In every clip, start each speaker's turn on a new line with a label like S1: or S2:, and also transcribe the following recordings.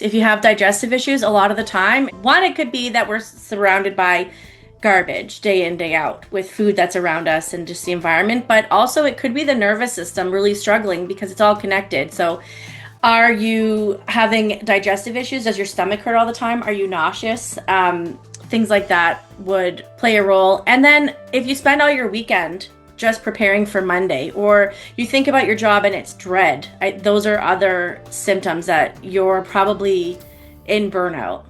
S1: If you have digestive issues, a lot of the time, one, it could be that we're surrounded by garbage day in, day out with food that's around us and just the environment. But also, it could be the nervous system really struggling because it's all connected. So, are you having digestive issues? Does your stomach hurt all the time? Are you nauseous? Things like that would play a role. And then if you spend all your weekend just preparing for Monday, or you think about your job and it's dread, those are other symptoms that you're probably in burnout.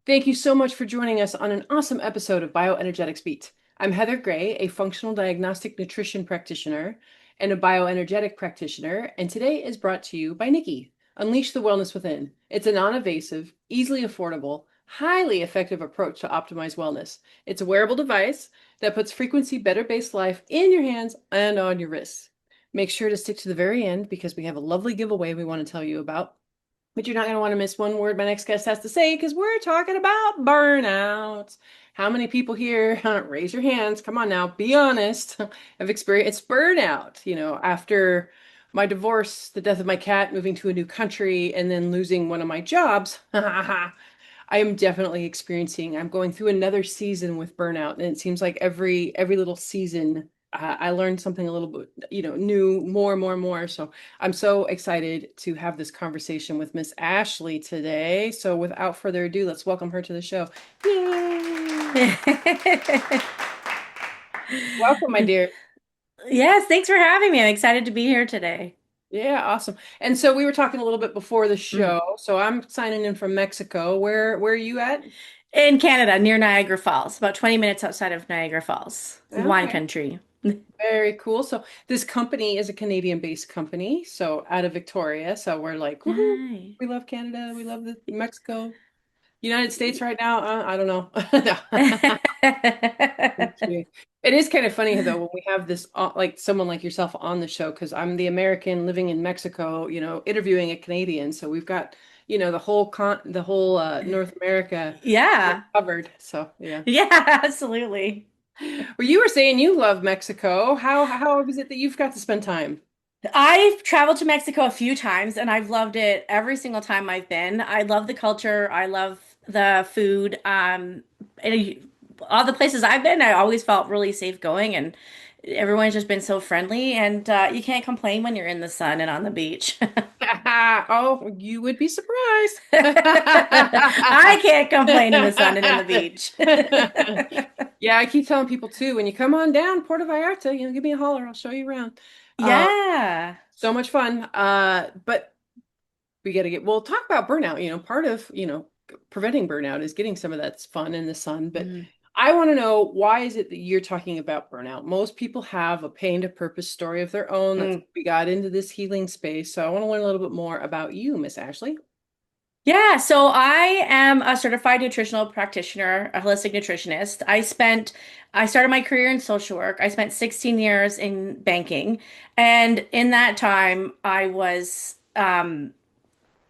S2: Thank you so much for joining us on an awesome episode of Bioenergetics Beat. I'm Heather Gray, a functional diagnostic nutrition practitioner and a bioenergetic practitioner, and today is brought to you by Nikki, Unleash the Wellness Within. It's a non-invasive, easily affordable, highly effective approach to optimize wellness. It's a wearable device that puts frequency better based life in your hands and on your wrists. Make sure to stick to the very end because we have a lovely giveaway we want to tell you about. But you're not going to want to miss one word my next guest has to say because we're talking about burnout. How many people here, raise your hands, come on now, be honest, have experienced burnout? After my divorce, the death of my cat, moving to a new country, and then losing one of my jobs, I am definitely I'm going through another season with burnout. And it seems like every little season I learned something a little bit, new, more. So I'm so excited to have this conversation with Miss Ashleigh today. So without further ado, let's welcome her to the show. Yay! Welcome, my dear.
S1: Yes, thanks for having me. I'm excited to be here today.
S2: Yeah, awesome. And so we were talking a little bit before the
S1: Mhm.
S2: show. So I'm signing in from Mexico. Where are you at?
S1: In Canada, near Niagara Falls, about 20 minutes outside of Niagara Falls, wine
S2: Okay.
S1: country.
S2: Very cool. So this company is a Canadian-based company, so out of Victoria. So we're like, woohoo,
S1: Nice.
S2: we love Canada, we love the Mexico. United States right now, I don't know. No. Okay. It is kind of funny though when we have this like someone like yourself on the show because I'm the American living in Mexico, interviewing a Canadian. So we've got, the whole North America
S1: Yeah.
S2: covered. So yeah.
S1: Yeah, absolutely.
S2: Well, you were saying you love Mexico. How is it that you've got to spend time?
S1: I've traveled to Mexico a few times and I've loved it every single time I've been. I love the culture. I love the food. All the places I've been, I always felt really safe going, and everyone's just been so friendly. And you can't complain when you're in the sun and on the beach.
S2: Oh, you would be surprised.
S1: I can't complain in the sun and in the beach.
S2: Yeah, I keep telling people too, when you come on down Puerto Vallarta, give me a holler. I'll show you around. Uh,
S1: Yeah.
S2: so much fun. But we got to well, talk about burnout. Part of, preventing burnout is getting some of that fun in the sun. But
S1: Mhm.
S2: I want to know, why is it that you're talking about burnout? Most people have a pain to purpose story of their own. That's
S1: Mm.
S2: why we got into this healing space. So I want to learn a little bit more about you, Miss Ashleigh.
S1: Yeah, so I am a certified nutritional practitioner, a holistic nutritionist. I started my career in social work. I spent 16 years in banking, and in that time,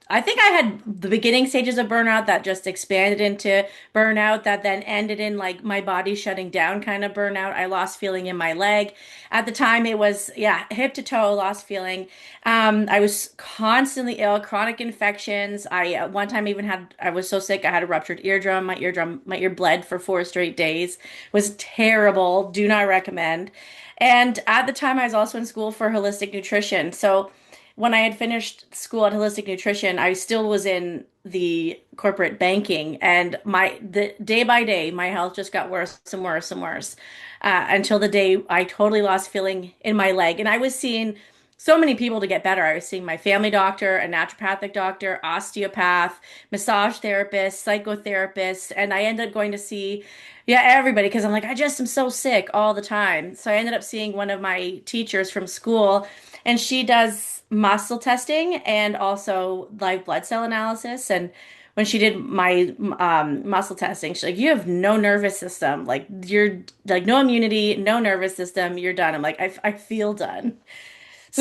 S1: I think I had the beginning stages of burnout that just expanded into burnout that then ended in like my body shutting down kind of burnout. I lost feeling in my leg. At the time, it was, yeah, hip to toe, lost feeling. I was constantly ill, chronic infections. I one time even I was so sick, I had a ruptured eardrum. My ear bled for 4 straight days. It was terrible. Do not recommend. And at the time, I was also in school for holistic nutrition. So, when I had finished school at holistic nutrition, I still was in the corporate banking, and the day by day, my health just got worse and worse and worse until the day I totally lost feeling in my leg. And I was seeing so many people to get better. I was seeing my family doctor, a naturopathic doctor, osteopath, massage therapist, psychotherapist, and I ended up going to see, yeah, everybody because I'm like, I just am so sick all the time. So I ended up seeing one of my teachers from school, and she does muscle testing and also live blood cell analysis. And when she did my muscle testing, she's like, "You have no nervous system. Like you're like no immunity, no nervous system. You're done." I'm like, I feel done.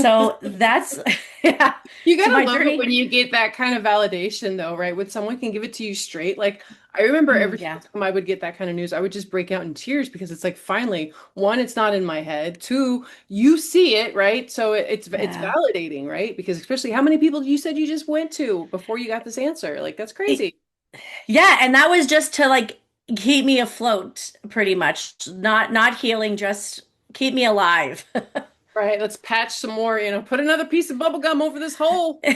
S1: So that's yeah.
S2: You
S1: So
S2: gotta
S1: my
S2: love it
S1: journey.
S2: when you get that kind of validation, though, right? When someone can give it to you straight. Like, I remember every
S1: Yeah.
S2: single time I would get that kind of news, I would just break out in tears because it's like, finally, one, it's not in my head. Two, you see it, right? So it's
S1: Yeah.
S2: validating, right? Because especially how many people you said you just went to before you got this answer? Like, that's
S1: It-
S2: crazy.
S1: yeah, and that was just to like keep me afloat pretty much. Not healing, just keep me alive.
S2: Right, let's patch some more, put another piece of bubble gum over this hole.
S1: Yeah,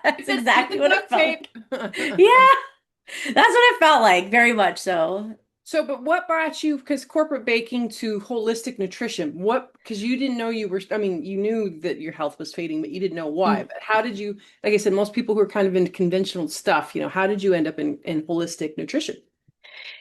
S1: that's
S2: Get
S1: exactly
S2: the
S1: what it
S2: duct
S1: felt
S2: tape.
S1: like. Yeah, that's what it felt like, very much so.
S2: So, but what brought you, because corporate baking to holistic nutrition? What, because you didn't know you were, I mean, you knew that your health was fading, but you didn't know why.
S1: Mm.
S2: But how did you, like I said, most people who are kind of into conventional stuff, how did you end up in holistic nutrition?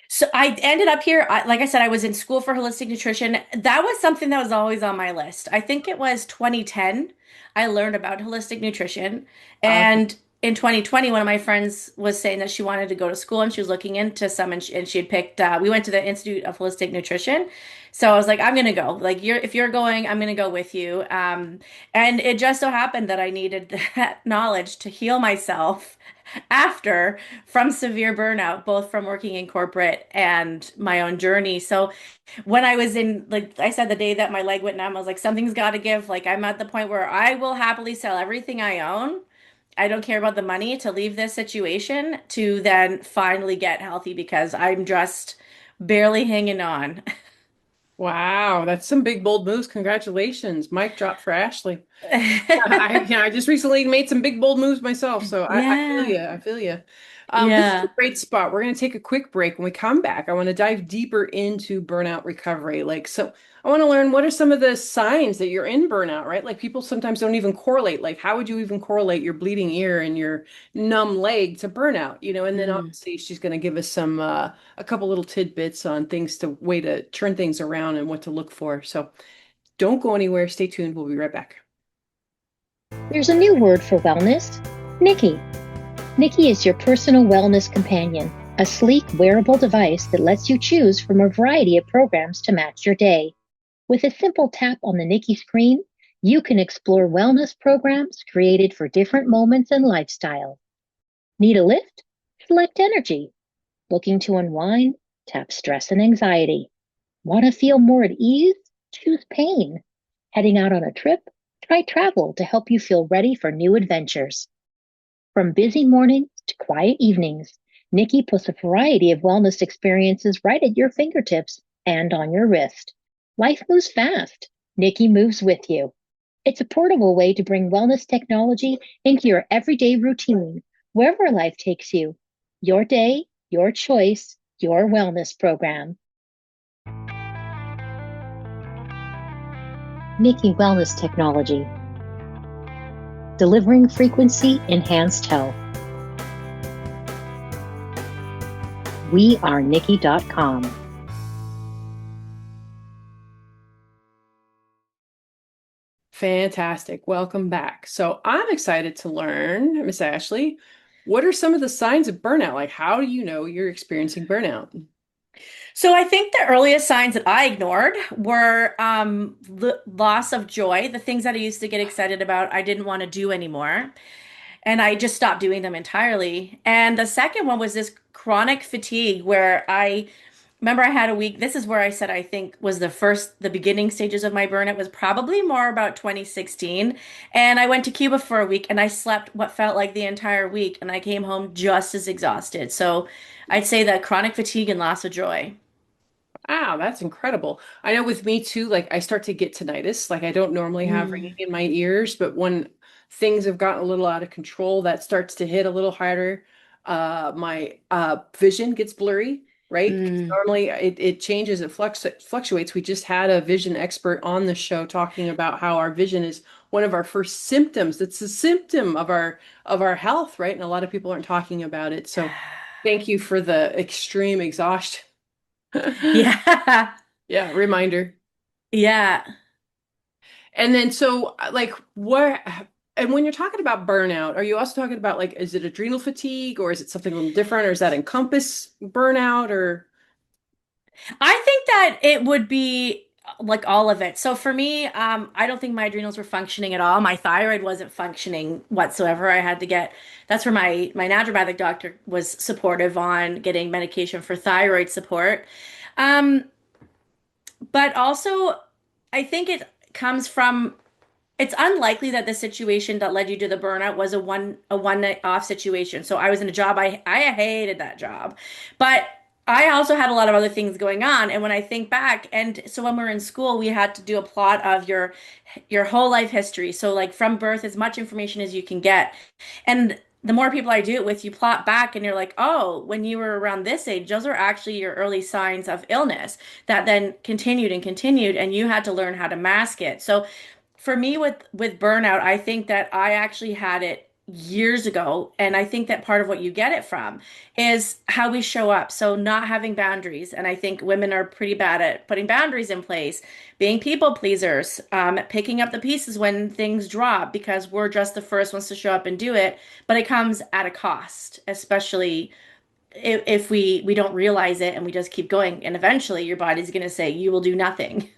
S1: So I ended up here, like I said, I was in school for holistic nutrition. That was something that was always on my list. I think it was 2010, I learned about holistic nutrition.
S2: Okay.
S1: And in 2020, one of my friends was saying that she wanted to go to school and she was looking into some, and she had picked, we went to the Institute of Holistic Nutrition. So I was like, I'm gonna go. Like if you're going, I'm gonna go with you. And it just so happened that I needed that knowledge to heal myself after from severe burnout, both from working in corporate and my own journey. So when I was in, like I said, the day that my leg went numb, I was like, something's got to give. Like I'm at the point where I will happily sell everything I own. I don't care about the money to leave this situation to then finally get healthy because I'm just barely hanging on.
S2: Wow, that's some big bold moves. Congratulations. Mic drop for Ashley. I just recently made some big bold moves myself, so I feel
S1: Yeah.
S2: you. I feel you. This is a
S1: Yeah.
S2: great spot. We're going to take a quick break. When we come back, I want to dive deeper into burnout recovery. So I want to learn what are some of the signs that you're in burnout, right? Like people sometimes don't even correlate. Like how would you even correlate your bleeding ear and your numb leg to burnout? And then
S1: Mm.
S2: obviously she's going to give us some a couple little tidbits on things to way to turn things around and what to look for. So don't go anywhere. Stay tuned. We'll be right back.
S3: There's a new word for wellness, Nikki. Nikki is your personal wellness companion, a sleek wearable device that lets you choose from a variety of programs to match your day. With a simple tap on the Nikki screen, you can explore wellness programs created for different moments and lifestyles. Need a lift? Select energy. Looking to unwind? Tap stress and anxiety. Want to feel more at ease? Choose pain. Heading out on a trip? Try travel to help you feel ready for new adventures. From busy mornings to quiet evenings, Nikki puts a variety of wellness experiences right at your fingertips and on your wrist. Life moves fast. Nikki moves with you. It's a portable way to bring wellness technology into your everyday routine, wherever life takes you. Your day, your choice, your wellness program. Nikki Wellness Technology. Delivering frequency enhanced health. We are Nikki.com.
S2: Fantastic. Welcome back. So I'm excited to learn, Miss Ashley, what are some of the signs of burnout? Like, how do you know you're experiencing burnout?
S1: So I think the earliest signs that I ignored were loss of joy, the things that I used to get excited about, I didn't want to do anymore. And I just stopped doing them entirely. And the second one was this chronic fatigue where I remember I had a week. This is where I said I think was the beginning stages of my burnout was probably more about 2016. And I went to Cuba for a week and I slept what felt like the entire week. And I came home just as exhausted. So I'd say that chronic fatigue and loss of joy.
S2: Wow, that's incredible. I know with me too, like I start to get tinnitus. Like I don't normally have ringing
S1: Mm,
S2: in my ears, but when things have gotten a little out of control, that starts to hit a little harder. My vision gets blurry, right? Because
S1: mm.
S2: normally it changes, it fluctuates. We just had a vision expert on the show talking about how our vision is one of our first symptoms. It's a symptom of our health, right? And a lot of people aren't talking about it. So thank you for the extreme exhaustion.
S1: Yeah.
S2: Yeah, reminder.
S1: Yeah.
S2: And then so like what and when you're talking about burnout, are you also talking about like is it adrenal fatigue or is it something a little different or does that encompass burnout or
S1: I think that it would be. like all of it. So for me, I don't think my adrenals were functioning at all. My thyroid wasn't functioning whatsoever. I had to get, that's where my naturopathic doctor was supportive on getting medication for thyroid support. Um, but also, I think it comes from, it's unlikely that the situation that led you to the burnout was a one night off situation. So I was in a job, I hated that job. But I also had a lot of other things going on. And when I think back, and so when we were in school, we had to do a plot of your whole life history. So like from birth, as much information as you can get. And the more people I do it with, you plot back and you're like, oh, when you were around this age, those are actually your early signs of illness that then continued and continued, and you had to learn how to mask it. So for me with burnout, I think that I actually had it years ago, and I think that part of what you get it from is how we show up. So not having boundaries, and I think women are pretty bad at putting boundaries in place, being people pleasers, picking up the pieces when things drop because we're just the first ones to show up and do it, but it comes at a cost, especially if we don't realize it and we just keep going, and eventually your body's going to say you will do nothing.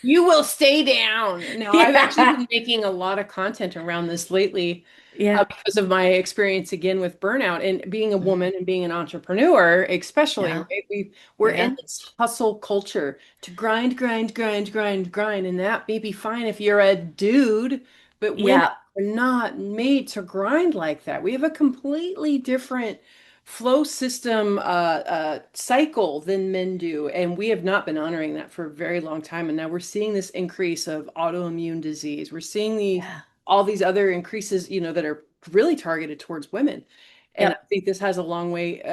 S2: You will stay down. No, I've actually
S1: Yeah.
S2: been making a lot of content around this lately
S1: Yeah.
S2: because of my experience again with burnout and being a woman and being an entrepreneur, especially,
S1: Yeah.
S2: right? We're
S1: Yeah.
S2: in this hustle culture to grind, grind, grind, grind, grind, and that may be fine if you're a dude, but women
S1: Yeah.
S2: are not made to grind like that. We have a completely different flow system cycle than men do, and we have not been honoring that for a very long time. And now we're seeing this increase of autoimmune disease. We're seeing
S1: Yeah.
S2: all these other increases, that are really targeted towards women. And I
S1: Yep.
S2: think this has a long way,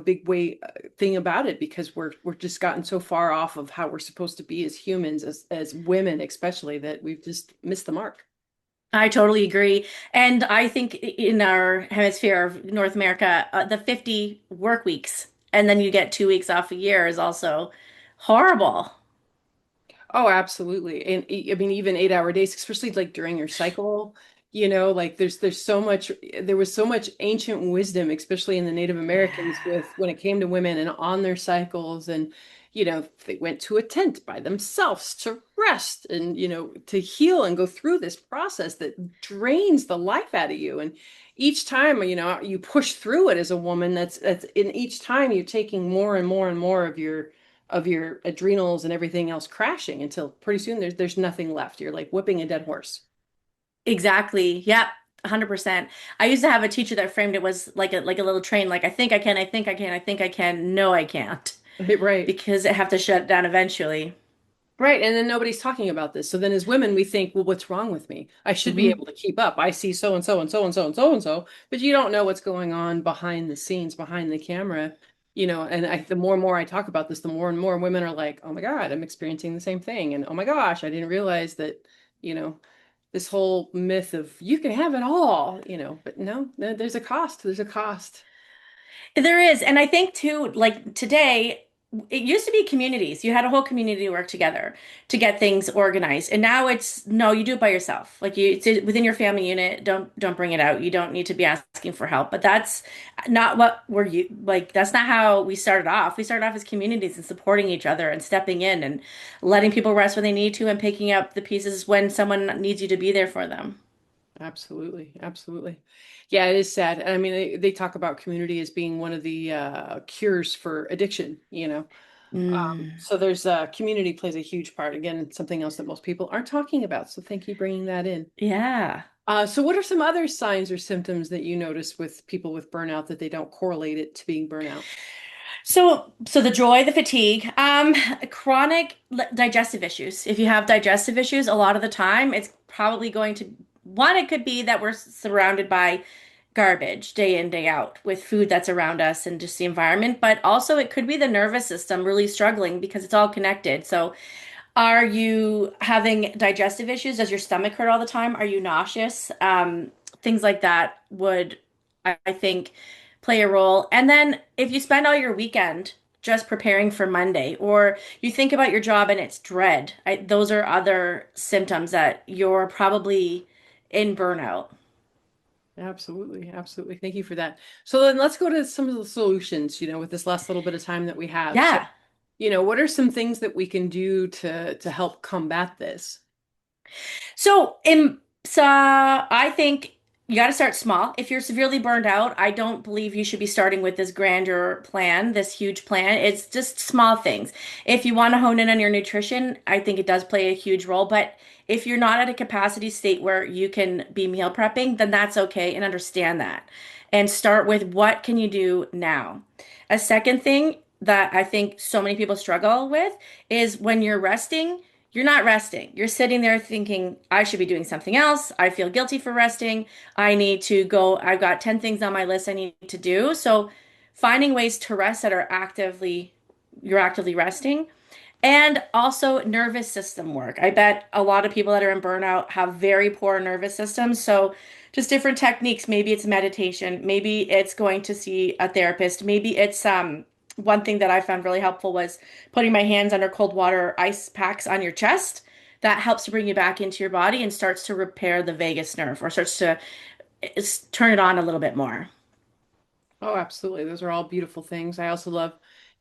S2: big way thing about it because we're just gotten so far off of how we're supposed to be as humans, as women, especially that we've just missed the mark.
S1: I totally agree. And I think in our hemisphere of North America, the 50 work weeks and then you get 2 weeks off a year is also horrible.
S2: Oh, absolutely. And I mean, even 8-hour days, especially like during your cycle, like there's so much, there was so much ancient wisdom, especially in the Native Americans
S1: Yeah.
S2: with when it came to women and on their cycles. And, they went to a tent by themselves to rest and, to heal and go through this process that drains the life out of you. And each time, you push through it as a woman, that's in each time you're taking more and more and more of your adrenals and everything else crashing until pretty soon there's nothing left. You're like whipping a dead horse.
S1: Exactly. Yep. 100%. I used to have a teacher that framed it was like a little train, like I think I can, I think I can, I think I can. No, I can't.
S2: Right.
S1: Because I have to shut down eventually.
S2: Right. And then nobody's talking about this. So then as women, we think, well, what's wrong with me? I should be
S1: Hmm.
S2: able to keep up. I see so and so and so and so and so and so, but you don't know what's going on behind the scenes, behind the camera. And the more and more I talk about this, the more and more women are like, oh my God, I'm experiencing the same thing. And oh my gosh, I didn't realize that, you know, this whole myth of you can have it all, but no, there's a cost. There's a cost.
S1: There is, and I think too, like today, it used to be communities. You had a whole community work together to get things organized, and now it's no, you do it by yourself. Like it's within your family unit. Don't bring it out. You don't need to be asking for help. But that's not what we're you like. That's not how we started off. We started off as communities and supporting each other and stepping in and letting people rest when they need to and picking up the pieces when someone needs you to be there for them.
S2: Absolutely. Absolutely. Yeah, it is sad. And I mean, they talk about community as being one of the cures for addiction.
S1: Mm,
S2: So community plays a huge part. Again, something else that most people aren't talking about. So thank you bringing that in.
S1: yeah.
S2: So what are some other signs or symptoms that you notice with people with burnout that they don't correlate it to being burnout?
S1: So the joy, the fatigue, chronic digestive issues. If you have digestive issues, a lot of the time it's probably going to, one, it could be that we're surrounded by garbage day in, day out with food that's around us and just the environment, but also it could be the nervous system really struggling because it's all connected. So are you having digestive issues? Does your stomach hurt all the time? Are you nauseous? Things like that would, I think, play a role. And then if you spend all your weekend just preparing for Monday, or you think about your job and it's dread, those are other symptoms that you're probably in burnout.
S2: Absolutely. Absolutely. Thank you for that. So then let's go to some of the solutions, with this last little bit of time that we have. So
S1: Yeah.
S2: what are some things that we can do to help combat this?
S1: So I think you got to start small. If you're severely burned out, I don't believe you should be starting with this grander plan, this huge plan. It's just small things. If you want to hone in on your nutrition, I think it does play a huge role. But if you're not at a capacity state where you can be meal prepping, then that's okay and understand that. And start with what can you do now? A second thing that I think so many people struggle with is when you're resting. You're not resting. You're sitting there thinking, I should be doing something else. I feel guilty for resting. I need to go. I've got 10 things on my list I need to do. So finding ways to rest that are you're actively resting. And also nervous system work. I bet a lot of people that are in burnout have very poor nervous systems. So just different techniques. Maybe it's meditation. Maybe it's going to see a therapist. Maybe it's one thing that I found really helpful was putting my hands under cold water ice packs on your chest. That helps to bring you back into your body and starts to repair the vagus nerve or starts to turn it on a little bit more.
S2: Oh, absolutely. Those are all beautiful things. I also love,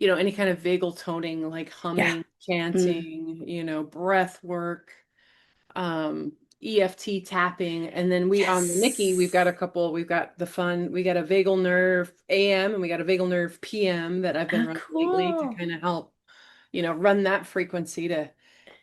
S2: any kind of vagal toning, like
S1: Yeah.
S2: humming,
S1: Mm.
S2: chanting, breath work, EFT tapping. And then we on the Nikki, we've got
S1: Yes.
S2: a couple, we got a vagal nerve AM and we got a vagal nerve PM that I've been
S1: Oh,
S2: running lately to
S1: cool.
S2: kind of help, run that frequency to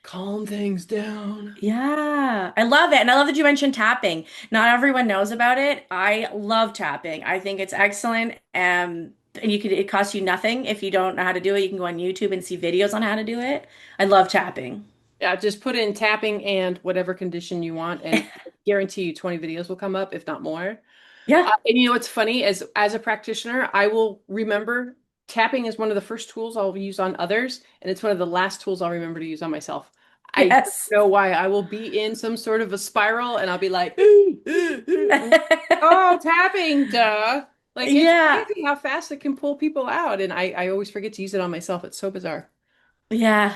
S2: calm things down.
S1: Yeah, I love it. And I love that you mentioned tapping. Not everyone knows about it. I love tapping. I think it's excellent. And it costs you nothing if you don't know how to do it. You can go on YouTube and see videos on how to do it. I love tapping.
S2: Yeah, just put in tapping and whatever condition you want, and I guarantee you 20 videos will come up, if not more.
S1: Yeah.
S2: And what's funny is, as a practitioner, I will remember tapping is one of the first tools I'll use on others, and it's one of the last tools I'll remember to use on myself. I don't
S1: Yes.
S2: know why. I will be in some sort of a spiral, and I'll be like, "Oh, tapping, duh!" Like it's
S1: Yeah.
S2: crazy how fast it can pull people out, and I always forget to use it on myself. It's so bizarre.
S1: Yeah.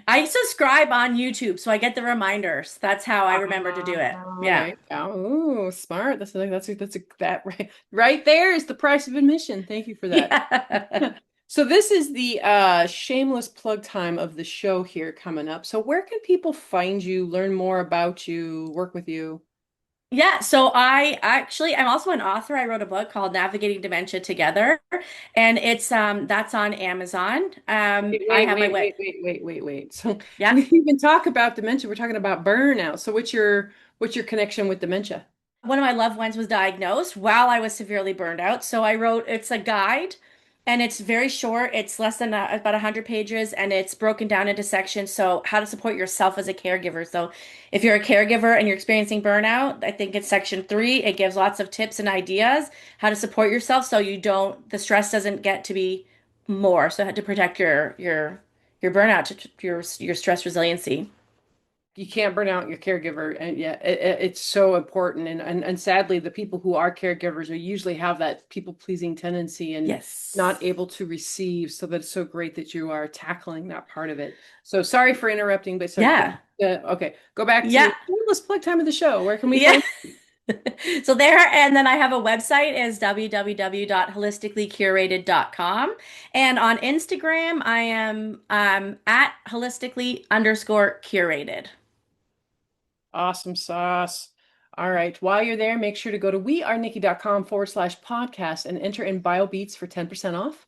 S1: I subscribe on YouTube, so I get the reminders. That's how I remember to do it.
S2: There
S1: Yeah.
S2: you go. Oh, smart. That right there is the price of admission. Thank you for that.
S1: Yeah.
S2: So this is the shameless plug time of the show here coming up. So where can people find you, learn more about you, work with you?
S1: Yeah, so I'm also an author. I wrote a book called Navigating Dementia Together, and it's that's on Amazon.
S2: Wait,
S1: I
S2: wait,
S1: have my
S2: wait,
S1: web.
S2: wait, wait, wait, wait, wait. So
S1: Yeah.
S2: we even talk about dementia. We're talking about burnout. So what's your connection with dementia?
S1: One of my loved ones was diagnosed while I was severely burned out. So I wrote, it's a guide and it's very short. It's less than about 100 pages and it's broken down into sections. So how to support yourself as a caregiver. So if you're a caregiver and you're experiencing burnout, I think it's section 3. It gives lots of tips and ideas how to support yourself so the stress doesn't get to be more. So how to protect your burnout, your stress resiliency.
S2: You can't burn out your caregiver, and yeah, it's so important. And sadly, the people who are caregivers are usually have that people pleasing tendency and not
S1: Yes.
S2: able to receive. So that's so great that you are tackling that part of it. So sorry for interrupting, but so
S1: Yeah.
S2: okay, go back to
S1: Yeah.
S2: let's plug time of the show. Where can we
S1: Yeah.
S2: find?
S1: So there, and then I have a website is www.holisticallycurated.com. And on Instagram, I am at holistically_curated.
S2: Awesome sauce. All right. While you're there, make sure to go to wearenikki.com/podcast and enter in BioBeats for 10% off.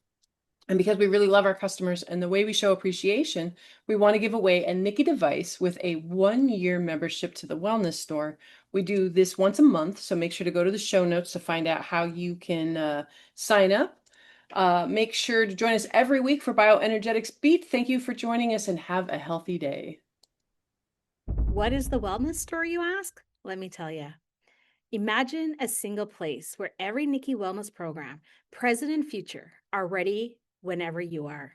S2: And because we really love our customers and the way we show appreciation, we want to give away a Nikki device with a 1-year membership to the wellness store. We do this once a month, so make sure to go to the show notes to find out how you can sign up. Make sure to join us every week for Bioenergetics Beat. Thank you for joining us and have a healthy day.
S4: What is the wellness store, you ask? Let me tell you. Imagine a single place where every Nikki Wellness program, present and future, are ready whenever you are.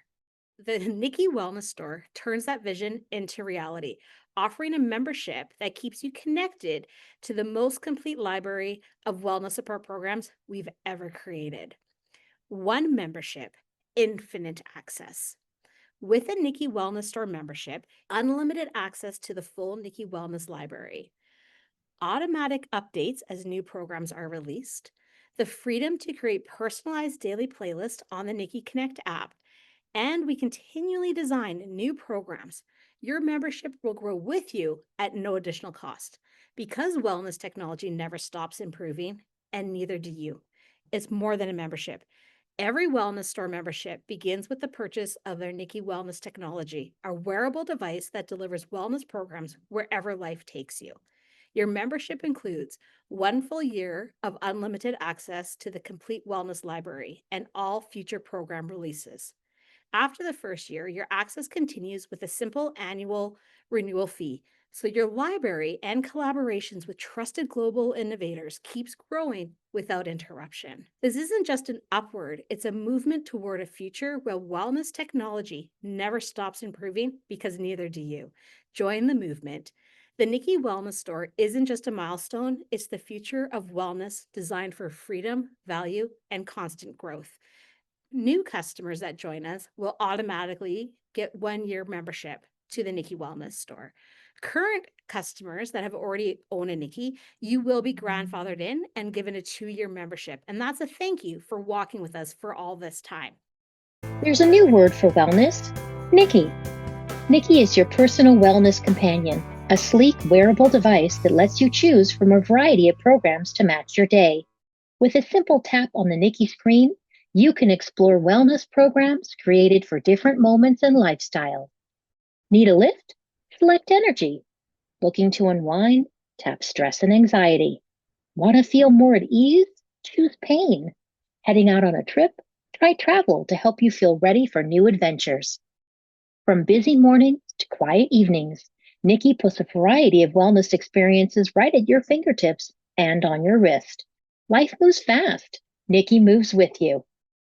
S4: The Nikki Wellness Store turns that vision into reality, offering a membership that keeps you connected to the most complete library of wellness support programs we've ever created. One membership, infinite access. With a Nikki Wellness Store membership, unlimited access to the full Nikki Wellness library, automatic updates as new programs are released, the freedom to create personalized daily playlists on the Nikki Connect app, and we continually design new programs. Your membership will grow with you at no additional cost. Because wellness technology never stops improving, and neither do you. It's more than a membership. Every wellness store membership begins with the purchase of their Nikki Wellness Technology, a wearable device that delivers wellness programs wherever life takes you. Your membership includes 1 full year of unlimited access to the complete wellness library and all future program releases. After the first year, your access continues with a simple annual renewal fee. So your library and collaborations with trusted global innovators keeps growing without interruption. This isn't just an upward, it's a movement toward a future where wellness technology never stops improving, because neither do you. Join the movement. The Nikki Wellness Store isn't just a milestone, it's the future of wellness designed for freedom, value, and constant growth. New customers that join us will automatically get 1 year membership to the Nikki Wellness Store. Current customers that have already owned a Nikki, you will be grandfathered in and given a 2 year membership. And that's a thank you for walking with us for all this time.
S3: There's a new word for wellness, Nikki. Nikki is your personal wellness companion, a sleek wearable device that lets you choose from a variety of programs to match your day. With a simple tap on the Nikki screen, you can explore wellness programs created for different moments and lifestyles. Need a lift? Select energy. Looking to unwind? Tap stress and anxiety. Want to feel more at ease? Choose pain. Heading out on a trip? Try travel to help you feel ready for new adventures. From busy mornings to quiet evenings, Nikki puts a variety of wellness experiences right at your fingertips and on your wrist. Life moves fast. Nikki moves with you.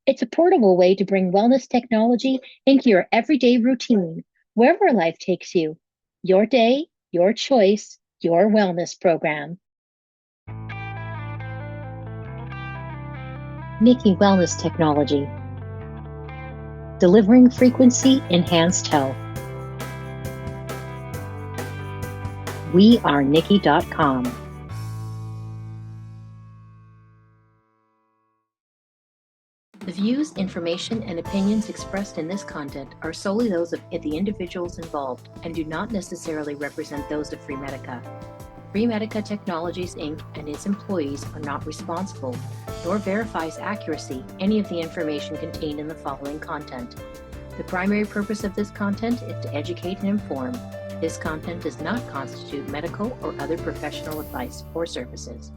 S3: It's a portable way to bring wellness technology into your everyday routine, wherever life takes you. Your day, your choice, your wellness program. Nikki Wellness Technology. Delivering frequency-enhanced health. We are Nikki.com. The views, information, and opinions expressed in this content are solely those of the individuals involved and do not necessarily represent those of Freemedica. Freemedica Technologies, Inc. and its employees are not responsible, nor verifies accuracy any of the information contained in the following content. The primary purpose of this content is to educate and inform. This content does not constitute medical or other professional advice or services.